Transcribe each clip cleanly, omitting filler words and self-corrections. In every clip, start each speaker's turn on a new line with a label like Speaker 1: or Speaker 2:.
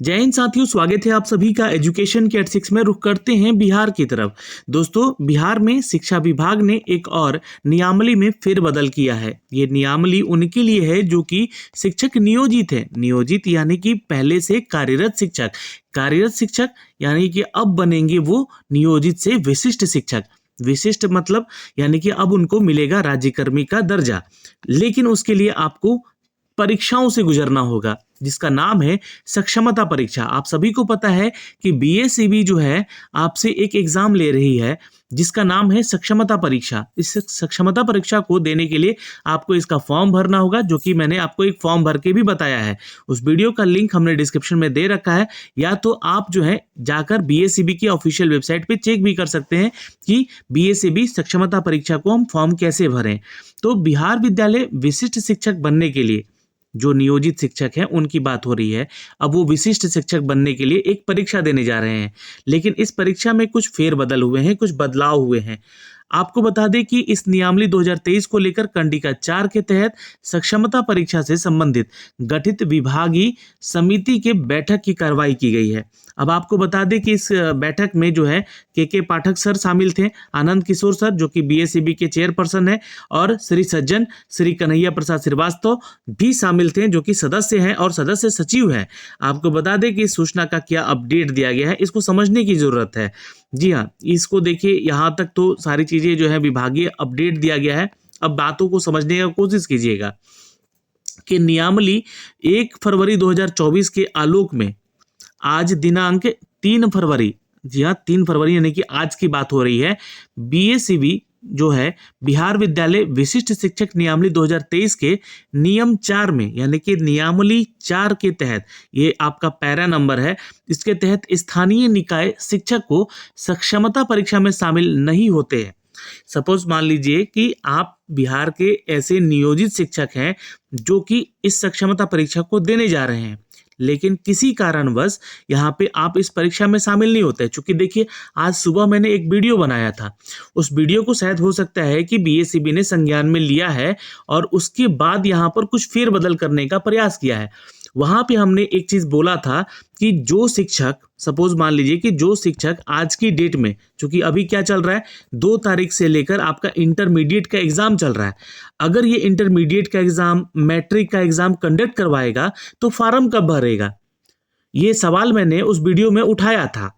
Speaker 1: जय हिंद साथियों, स्वागत है आप सभी का एजुकेशन के 86 में। रुख करते हैं बिहार की तरफ। दोस्तों, बिहार में शिक्षा विभाग ने एक और नियमावली में फेरबदल किया है। ये नियमावली उनके लिए है जो कि शिक्षक नियोजित है। नियोजित यानी कि पहले से कार्यरत शिक्षक। कार्यरत शिक्षक यानी कि अब बनेंगे वो नियोजित से विशिष्ट शिक्षक। विशिष्ट मतलब यानी कि अब उनको मिलेगा राज्यकर्मी का दर्जा, लेकिन उसके लिए आपको परीक्षाओं से गुजरना होगा जिसका नाम है सक्षमता परीक्षा। आप सभी को पता है कि बीएसईबी जो है आपसे एक एग्जाम ले रही है जिसका नाम है सक्षमता परीक्षा। इस सक्षमता परीक्षा को देने के लिए आपको इसका फॉर्म भरना होगा, जो कि मैंने आपको एक फॉर्म भर के भी बताया है। उस वीडियो का लिंक हमने डिस्क्रिप्शन में दे रखा है, या तो आप जो है जाकर बीएसईबी की ऑफिशियल वेबसाइट पे चेक भी कर सकते हैं कि बीएसईबी सक्षमता परीक्षा को हम फॉर्म कैसे भरें। तो बिहार विद्यालय विशिष्ट शिक्षक बनने के लिए जो नियोजित शिक्षक हैं उनकी बात हो रही है। अब वो विशिष्ट शिक्षक बनने के लिए एक परीक्षा देने जा रहे हैं, लेकिन इस परीक्षा में कुछ फेरबदल हुए हैं, कुछ बदलाव हुए हैं। आपको बता दें कि इस नियमावली 2023 को लेकर कंडिका 4 के तहत सक्षमता परीक्षा से संबंधित गठित विभागीय समिति के बैठक की कार्रवाई की गई है। अब आपको बता दें कि इस बैठक में जो है के पाठक सर शामिल थे, आनंद किशोर सर जो कि बीएसईबी के चेयरपर्सन है, और श्री सज्जन श्री कन्हैया प्रसाद श्रीवास्तव भी शामिल थे जो कि सदस्य हैं और सदस्य सचिव हैं। आपको बता दें कि इस सूचना का क्या अपडेट दिया गया है, इसको समझने की जरूरत है। जी हाँ, इसको देखिए, यहाँ तक तो सारी चीजें जो है विभागीय अपडेट दिया गया है। अब बातों को समझने का कोशिश कीजिएगा कि नियमावली 1 फरवरी 2024 के आलोक में आज दिनांक 3 फरवरी, जी हाँ 3 फरवरी यानी कि आज की बात हो रही है, बीएसईबी जो है बिहार विद्यालय विशिष्ट शिक्षक नियमावली 2023 के नियम 4 में यानी कि नियमावली 4 के तहत, ये आपका पैरा नंबर है, इसके तहत स्थानीय निकाय शिक्षक को सक्षमता परीक्षा में शामिल नहीं होते हैं। सपोज मान लीजिए कि आप बिहार के ऐसे नियोजित शिक्षक हैं जो कि इस सक्षमता परीक्षा को देने जा रहे हैं, लेकिन किसी कारणवश यहाँ पे आप इस परीक्षा में शामिल नहीं होते। चूंकि देखिए, आज सुबह मैंने एक वीडियो बनाया था, उस वीडियो को शायद हो सकता है कि बीएसईबी ने संज्ञान में लिया है और उसके बाद यहाँ पर कुछ फेरबदल करने का प्रयास किया है। वहां पे हमने एक चीज बोला था कि जो शिक्षक, सपोज मान लीजिए कि जो शिक्षक आज की डेट में, चूंकि अभी क्या चल रहा है, 2 तारीख से लेकर आपका इंटरमीडिएट का एग्जाम चल रहा है, अगर ये इंटरमीडिएट का एग्जाम, मैट्रिक का एग्जाम कंडक्ट करवाएगा तो फॉर्म कब भरेगा, ये सवाल मैंने उस वीडियो में उठाया था।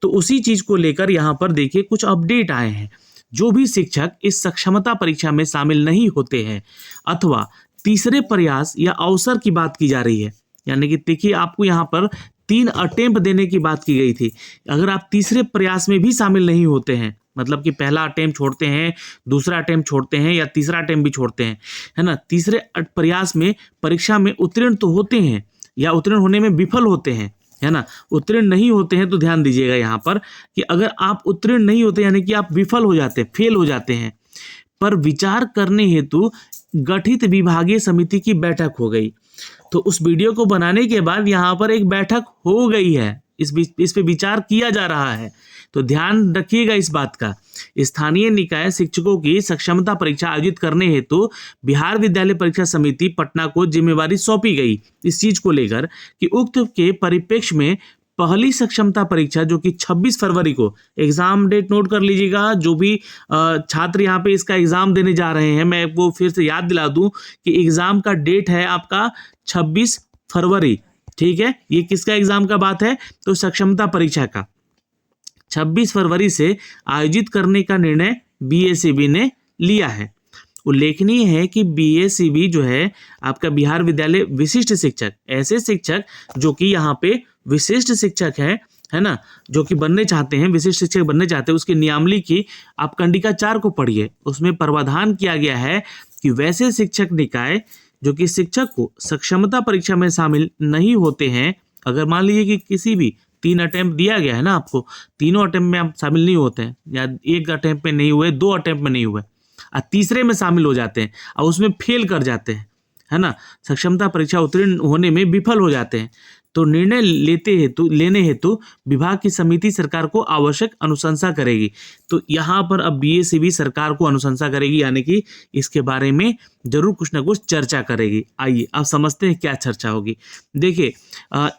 Speaker 1: तो उसी चीज को लेकर यहाँ पर देखिए कुछ अपडेट आए हैं। जो भी शिक्षक इस सक्षमता परीक्षा में शामिल नहीं होते हैं अथवा तीसरे प्रयास या अवसर की बात की जा रही है, यानी कि देखिए आपको यहाँ पर 3 अटेम्प्ट देने की बात की गई थी। अगर आप तीसरे प्रयास में भी शामिल नहीं होते हैं, मतलब कि पहला अटेम्प्ट छोड़ते हैं, दूसरा अटेम्प्ट छोड़ते हैं या तीसरा अटेम्प्ट भी छोड़ते हैं, है ना, तीसरे प्रयास में परीक्षा में उत्तीर्ण तो होते हैं या उत्तीर्ण होने में विफल होते हैं, है ना, उत्तीर्ण नहीं होते हैं, तो ध्यान दीजिएगा यहाँ पर कि अगर आप उत्तीर्ण नहीं होते यानी कि आप विफल हो जाते, फेल हो जाते हैं, पर विचार करने हेतु गठित विभागीय समिति की बैठक हो गई। तो उस वीडियो को बनाने के बाद यहाँ पर एक बैठक हो गई है, इस पे विचार किया जा रहा है। तो ध्यान रखिएगा इस बात का। स्थानीय निकाय शिक्षकों की सक्षमता परीक्षा आयोजित करने हेतु बिहार विद्यालय परीक्षा समिति पटना को जिम्मेवारी सौंपी गई इस चीज को लेकर कि उक्त के परिप्रेक्ष्य में पहली सक्षमता परीक्षा जो कि 26 फरवरी को, एग्जाम डेट नोट कर लीजिएगा, जो भी छात्र यहाँ पे इसका एग्जाम देने जा रहे हैं, मैं वो फिर से याद दिला दूं कि एग्जाम का डेट है आपका 26 फरवरी, ठीक है। ये किसका एग्जाम का बात है, तो सक्षमता परीक्षा का 26 फरवरी से आयोजित करने का निर्णय बीएसईबी ने लिया है। उल्लेखनीय है कि बीएसईबी जो है आपका बिहार विद्यालय विशिष्ट शिक्षक, ऐसे शिक्षक जो कि यहाँ पे विशिष्ट शिक्षक है ना, जो कि बनने चाहते हैं, विशिष्ट शिक्षक बनने चाहते हैं, उसकी नियमावली की आप कंडिका 4 को पढ़िए। उसमें प्रावधान किया गया है कि वैसे शिक्षक निकाय जो कि शिक्षक को सक्षमता परीक्षा में शामिल नहीं होते हैं, अगर मान लीजिए कि किसी भी 3 अटेम्प्ट दिया गया है ना आपको, तीनों अटेम्प्ट में आप शामिल नहीं होते हैं, या 1 अटेम्प्ट में नहीं हुए, 2 अटेम्प्ट में नहीं हुए और तीसरे में शामिल हो जाते हैं और उसमें फेल कर जाते हैं, है ना, सक्षमता परीक्षा उत्तीर्ण होने में विफल हो जाते हैं, तो निर्णय लेने हेतु विभाग की समिति सरकार को आवश्यक अनुशंसा करेगी। तो यहाँ पर अब बीएसीबी सरकार को अनुशंसा करेगी, यानी कि इसके बारे में जरूर कुछ ना कुछ चर्चा करेगी। आइए अब समझते हैं क्या चर्चा होगी। देखिए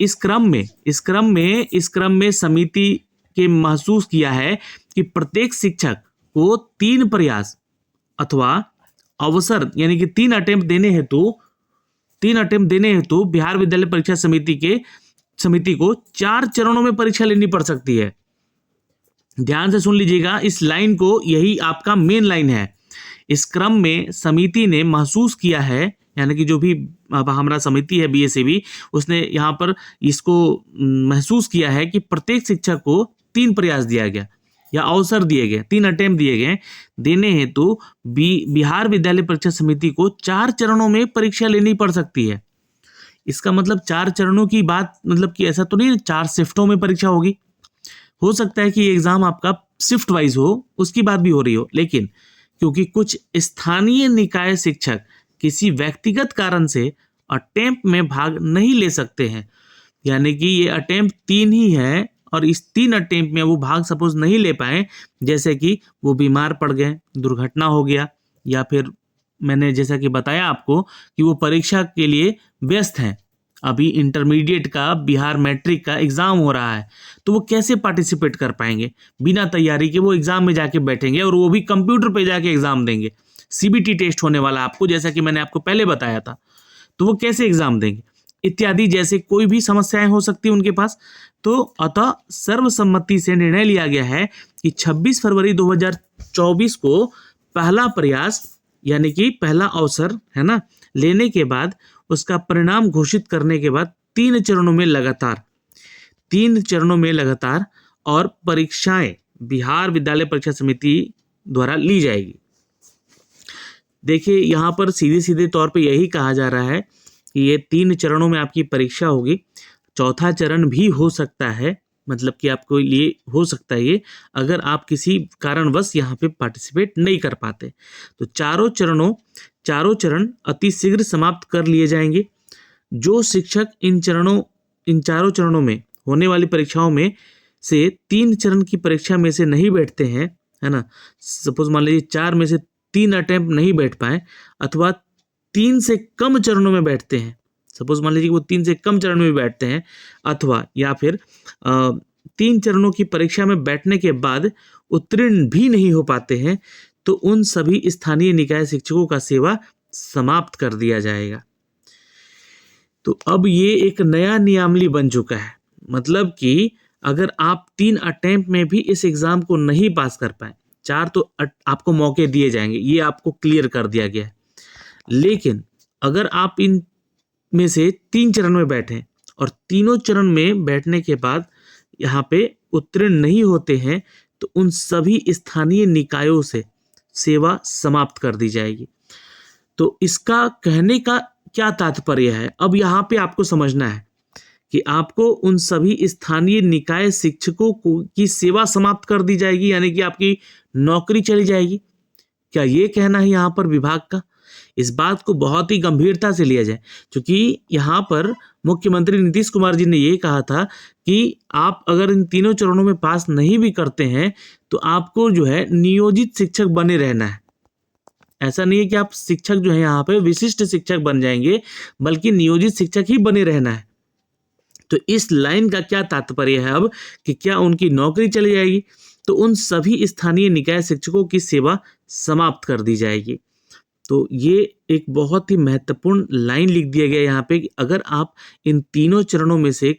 Speaker 1: इस क्रम में समिति के महसूस किया है कि प्रत्येक शिक्षक को 3 प्रयास अथवा अवसर यानी कि 3 अटेम्प्ट देने हेतु बिहार विद्यालय परीक्षा समिति को 4 चरणों में परीक्षा लेनी पड़ सकती है। ध्यान से सुन लीजिएगा इस लाइन को, यही आपका मेन लाइन है। इस क्रम में समिति ने महसूस किया है, यानी कि जो भी हमारा समिति है बीएसीबी, उसने यहाँ पर इसको महसूस किया है कि प्रत्येक शिक्षक को 3 प्रयास दिया गया या अवसर दिए गए, 3 अटेम्प्ट दिए गए देने हेतु बिहार विद्यालय परीक्षा समिति को 4 चरणों में परीक्षा लेनी पड़ सकती है। इसका मतलब 4 चरणों की बात, मतलब कि ऐसा तो नहीं 4 शिफ्टों में परीक्षा होगी। हो सकता है कि ये एग्जाम आपका शिफ्ट वाइज हो, उसकी बात भी हो रही हो, लेकिन क्योंकि कुछ स्थानीय निकाय शिक्षक किसी व्यक्तिगत कारण से अटेम्प्ट में भाग नहीं ले सकते हैं, यानी कि ये अटेम्प्ट 3 ही है और इस 3 अटेम्प्ट में वो भाग सपोज नहीं ले पाए, जैसे कि वो बीमार पड़ गए, दुर्घटना हो गया, या फिर मैंने जैसा कि बताया आपको कि वो परीक्षा के लिए व्यस्त हैं, अभी इंटरमीडिएट का बिहार मैट्रिक का एग्जाम हो रहा है, तो वो कैसे पार्टिसिपेट कर पाएंगे? बिना तैयारी के वो एग्जाम में जाके बैठेंगे और वो भी कंप्यूटर पे जाके एग्जाम देंगे। सीबीटी टेस्ट होने वाला आपको, जैसा कि मैंने आपको पहले बताया था, तो वो कैसे एग्जाम देंगे इत्यादि जैसे कोई भी समस्याएं हो सकती है उनके पास। तो अतः सर्वसम्मति से निर्णय लिया गया है कि 26 फरवरी 2024 को पहला प्रयास यानी कि पहला अवसर है ना लेने के बाद उसका परिणाम घोषित करने के बाद 3 चरणों में लगातार और परीक्षाएं बिहार विद्यालय परीक्षा समिति द्वारा ली जाएगी। देखिए यहाँ पर सीधे तौर पे यही कहा जा रहा है कि ये 3 चरणों में आपकी परीक्षा होगी। चौथा चरण भी हो सकता है, मतलब कि आपको लिए हो सकता है ये, अगर आप किसी कारणवश यहाँ पे पार्टिसिपेट नहीं कर पाते। तो चारों चरण अति शीघ्र समाप्त कर लिए जाएंगे। जो शिक्षक इन चारों चरणों में होने वाली परीक्षाओं में से 3 चरण की परीक्षा में से नहीं बैठते हैं, है ना, सपोज मान लीजिए 4 में से 3 अटेम्प्ट नहीं बैठ पाए अथवा 3 से कम चरणों में बैठते हैं, सपोज मान लीजिए वो 3 से कम चरण में बैठते हैं, अथवा या फिर 3 चरणों की परीक्षा में बैठने के बाद उत्तीर्ण भी नहीं हो पाते हैं, तो उन सभी स्थानीय निकाय शिक्षकों का सेवा समाप्त कर दिया जाएगा। तो अब ये एक नया नियमावली बन चुका है, मतलब कि अगर आप 3 अटेम्प्ट में भी इस एग्जाम को नहीं पास कर पाए, 4 तो आपको मौके दिए जाएंगे, ये आपको क्लियर कर दिया गया है। लेकिन अगर आप इन में से 3 चरण में बैठे और तीनों चरण में बैठने के बाद यहाँ पे उत्तीर्ण नहीं होते हैं, तो उन सभी स्थानीय निकायों से सेवा समाप्त कर दी जाएगी। तो इसका कहने का क्या तात्पर्य है? अब यहाँ पे आपको समझना है कि आपको उन सभी स्थानीय निकाय शिक्षकों की सेवा समाप्त कर दी जाएगी, यानी कि आपकी नौकरी चली जाएगी। क्या ये कहना है यहाँ पर विभाग का? इस बात को बहुत ही गंभीरता से लिया जाए, क्योंकि यहाँ पर मुख्यमंत्री नीतीश कुमार जी ने ये कहा था कि आप अगर इन तीनों चरणों में पास नहीं भी करते हैं तो आपको जो है नियोजित शिक्षक बने रहना है। ऐसा नहीं है कि आप शिक्षक जो है यहाँ पे विशिष्ट शिक्षक बन जाएंगे, बल्कि नियोजित शिक्षक ही बने रहना है। तो इस लाइन का क्या तात्पर्य है अब कि क्या उनकी नौकरी चली जाएगी? तो उन सभी स्थानीय निकाय शिक्षकों की सेवा समाप्त कर दी जाएगी। तो ये एक बहुत ही महत्वपूर्ण लाइन लिख दिया गया यहाँ पे कि अगर आप इन तीनों चरणों में से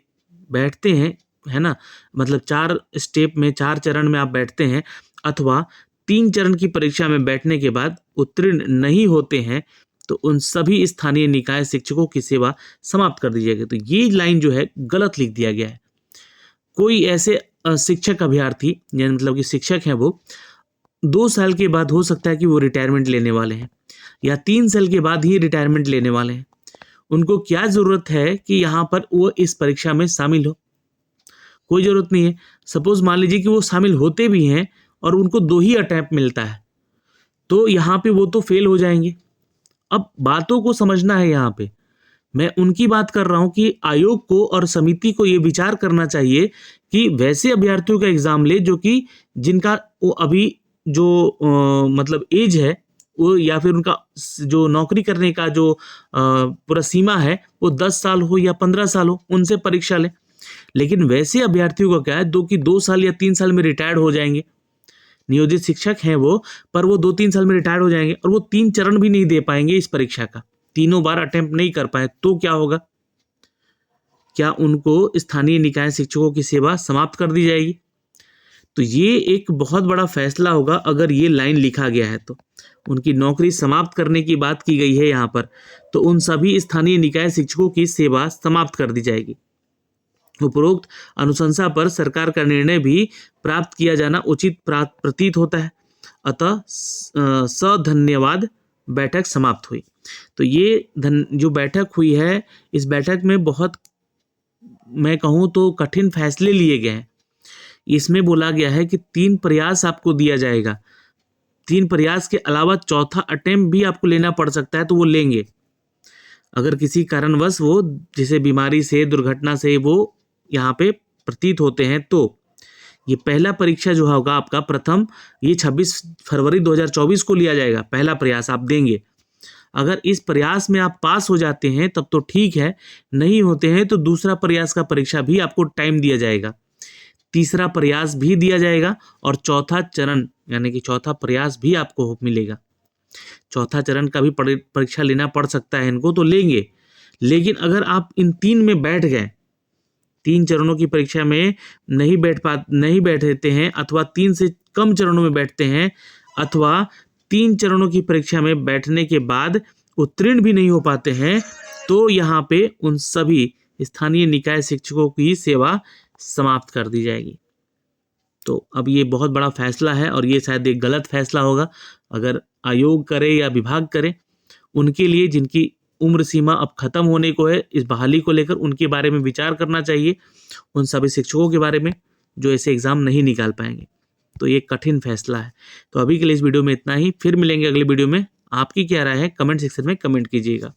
Speaker 1: बैठते हैं, है ना, मतलब 4 स्टेप में 4 चरण में आप बैठते हैं अथवा 3 चरण की परीक्षा में बैठने के बाद उत्तीर्ण नहीं होते हैं, तो उन सभी स्थानीय निकाय शिक्षकों की सेवा समाप्त कर दी जाएगी। तो ये लाइन जो है गलत लिख दिया गया है। कोई ऐसे शिक्षक अभ्यर्थी मतलब कि शिक्षक हैं, वो 2 साल के बाद हो सकता है कि वो रिटायरमेंट लेने वाले हैं या 3 साल के बाद ही रिटायरमेंट लेने वाले हैं। उनको क्या ज़रूरत है कि यहाँ पर वो इस परीक्षा में शामिल हो? कोई ज़रूरत नहीं है। सपोज मान लीजिए कि वो शामिल होते भी हैं और उनको 2 ही अटेम्प्ट मिलता है, तो यहाँ पे वो तो फेल हो जाएंगे। अब बातों को समझना है यहाँ पे। मैं उनकी बात कर रहा हूं कि आयोग को और समिति को ये विचार करना चाहिए कि वैसे अभ्यर्थियों का एग्जाम ले जो कि जिनका वो अभी जो मतलब एज है वो, या फिर उनका जो नौकरी करने का जो पूरा सीमा है वो 10 साल हो या 15 साल हो, उनसे परीक्षा लें। लेकिन वैसे अभ्यर्थियों का क्या है, 2 साल या 3 साल में रिटायर्ड हो जाएंगे, नियोजित शिक्षक हैं वो, पर वो 2-3 साल में रिटायर्ड हो जाएंगे और वो 3 चरण भी नहीं दे पाएंगे इस परीक्षा का, तीनों बार अटेम्प्ट नहीं कर पाए, तो क्या होगा? क्या उनको स्थानीय निकाय शिक्षकों की सेवा समाप्त कर दी जाएगी? तो ये एक बहुत बड़ा फैसला होगा अगर ये लाइन लिखा गया है तो। उनकी नौकरी समाप्त करने की बात की गई है यहाँ पर, तो उन सभी स्थानीय निकाय शिक्षकों की सेवा समाप्त कर दी जाएगी। उपरोक्त अनुशंसा पर सरकार का निर्णय भी प्राप्त किया जाना उचित प्रतीत होता है। अतः धन्यवाद, बैठक समाप्त हुई। तो ये जो बैठक हुई है, इस बैठक में बहुत, मैं कहूँ तो कठिन फैसले लिए गए हैं। इसमें बोला गया है कि 3 प्रयास आपको दिया जाएगा, 3 प्रयास के अलावा चौथा अटेम्प्ट भी आपको लेना पड़ सकता है, तो वो लेंगे अगर किसी कारणवश वो, जैसे बीमारी से, दुर्घटना से वो यहाँ पे प्रतीत होते हैं। तो ये पहला परीक्षा जो होगा आपका प्रथम, ये 26 फरवरी 2024 को लिया जाएगा, पहला प्रयास आप देंगे। अगर इस प्रयास में आप पास हो जाते हैं तब तो ठीक है, नहीं होते हैं तो दूसरा प्रयास का परीक्षा भी आपको टाइम दिया जाएगा, तीसरा प्रयास भी दिया जाएगा और चौथा चरण यानी कि चौथा प्रयास भी आपको मिलेगा। चौथा चरण का भी परीक्षा लेना पड़ सकता है इनको, तो लेंगे। लेकिन अगर आप इन 3 में बैठ गए, 3 चरणों की परीक्षा में नहीं बैठते हैं, अथवा 3 से कम चरणों में बैठते हैं, अथवा 3 चरणों की परीक्षा में बैठने के बाद उत्तीर्ण भी नहीं हो पाते हैं, तो यहाँ पे उन सभी स्थानीय निकाय शिक्षकों की सेवा समाप्त कर दी जाएगी। तो अब ये बहुत बड़ा फैसला है और ये शायद एक गलत फैसला होगा अगर आयोग करे या विभाग करे। उनके लिए जिनकी उम्र सीमा अब खत्म होने को है, इस बहाली को लेकर उनके बारे में विचार करना चाहिए, उन सभी शिक्षकों के बारे में जो ऐसे एग्जाम नहीं निकाल पाएंगे। तो ये कठिन फैसला है। तो अभी के लिए इस वीडियो में इतना ही, फिर मिलेंगे अगले वीडियो में। आपकी क्या राय है कमेंट सेक्शन में कमेंट कीजिएगा।